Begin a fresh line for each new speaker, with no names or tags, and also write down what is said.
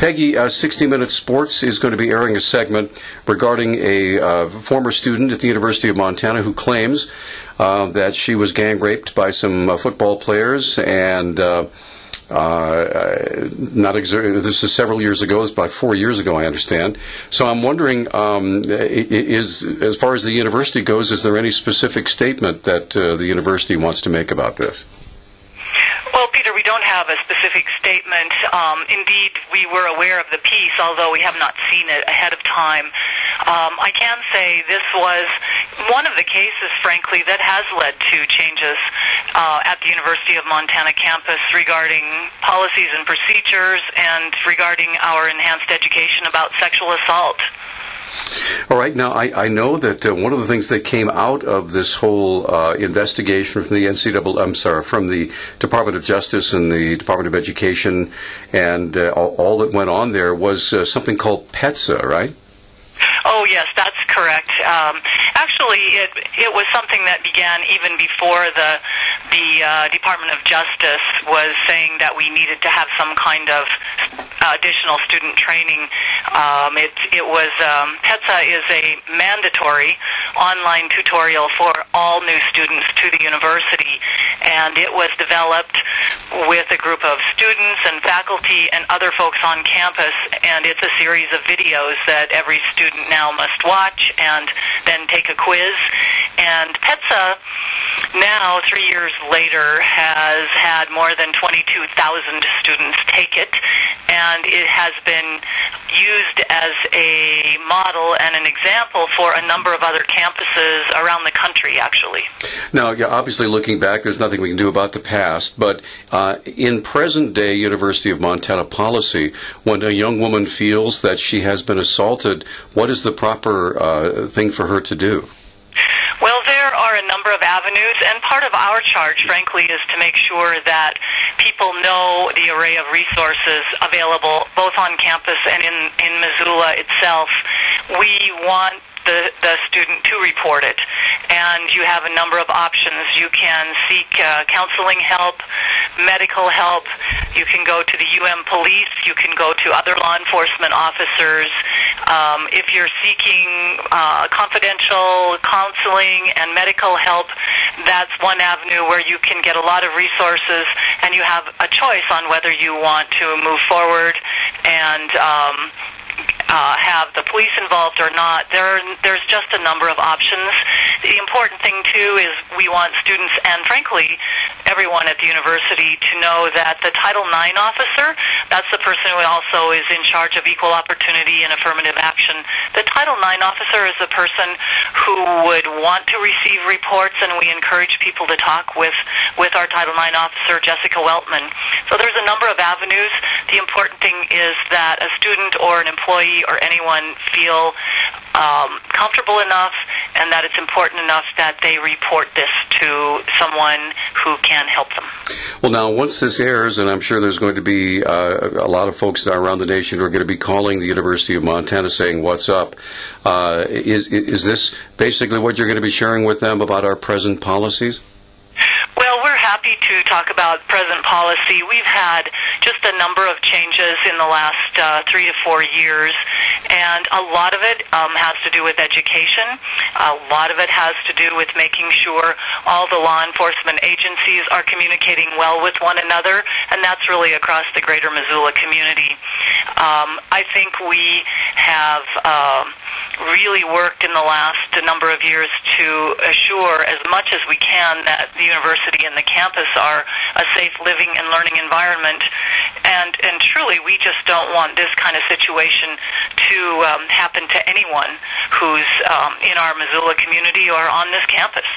Peggy, 60 Minutes Sports is going to be airing a segment regarding a former student at the University of Montana who claims that she was gang raped by some football players, and this is several years ago. It's about 4 years ago, I understand. So I'm wondering, as far as the university goes, is there any specific statement that the university wants to make about this?
Well, Peter, we don't have a specific statement. Indeed, we were aware of the piece, although we have not seen it ahead of time. I can say this was one of the cases, frankly, that has led to changes at the University of Montana campus regarding policies and procedures and regarding our enhanced education about sexual assault.
All right. Now, I know that one of the things that came out of this whole investigation from the from the Department of Justice and the Department of Education, and all that went on there was something called PETSA, right?
Oh, yes, that's correct. Actually, it was something that began even before the Department of Justice was saying that we needed to have some kind of additional student training. PETSA is a mandatory online tutorial for all new students to the university, and it was developed with a group of students and faculty and other folks on campus, and it's a series of videos that every student now must watch and then take a quiz. And PETSA now, 3 years later, has had more than 22,000 students take it, and it has been used as a model and an example for a number of other campuses around the country, actually.
Now, obviously, looking back, there's nothing we can do about the past, but in present-day University of Montana policy, when a young woman feels that she has been assaulted, what is the proper thing for her to do?
Well, there are a number of avenues, and part of our charge, frankly, is to make sure that people know the array of resources available both on campus and in Missoula itself. We want the student to report it, and you have a number of options. You can seek counseling help, medical help. You can go to the police. You can go to other law enforcement officers. If you're seeking confidential counseling and medical help, that's one avenue where you can get a lot of resources, and you have a choice on whether you want to move forward and have the police involved or not. There's just a number of options. The important thing, too, is we want students and, frankly, everyone at the university to know that the Title IX officer, that's the person who also is in charge of equal opportunity and affirmative action. The Title IX officer is the person who would want to receive reports, and we encourage people to talk with our Title IX officer, Jessica Weltman. So there's a number of avenues. The important thing is that a student or an employee or anyone feel comfortable enough and that it's important enough that they report this to someone who can help them.
Well, now, once this airs, and I'm sure there's going to be a lot of folks around the nation who are going to be calling the University of Montana saying, what's up? Is this basically what you're going to be sharing with them about our present policies?
Well, we're happy to talk about present policy. We've had just a number of changes in the last 3 to 4 years, and a lot of it has to do with education. A lot of it has to do with making sure all the law enforcement agencies are communicating well with one another, and that's really across the greater Missoula community. I think we have really worked in the last number of years to assure as much as we can that the university and the campus are a safe living and learning environment. And truly, we just don't want this kind of situation to happen to anyone who's in our Missoula community or on this campus.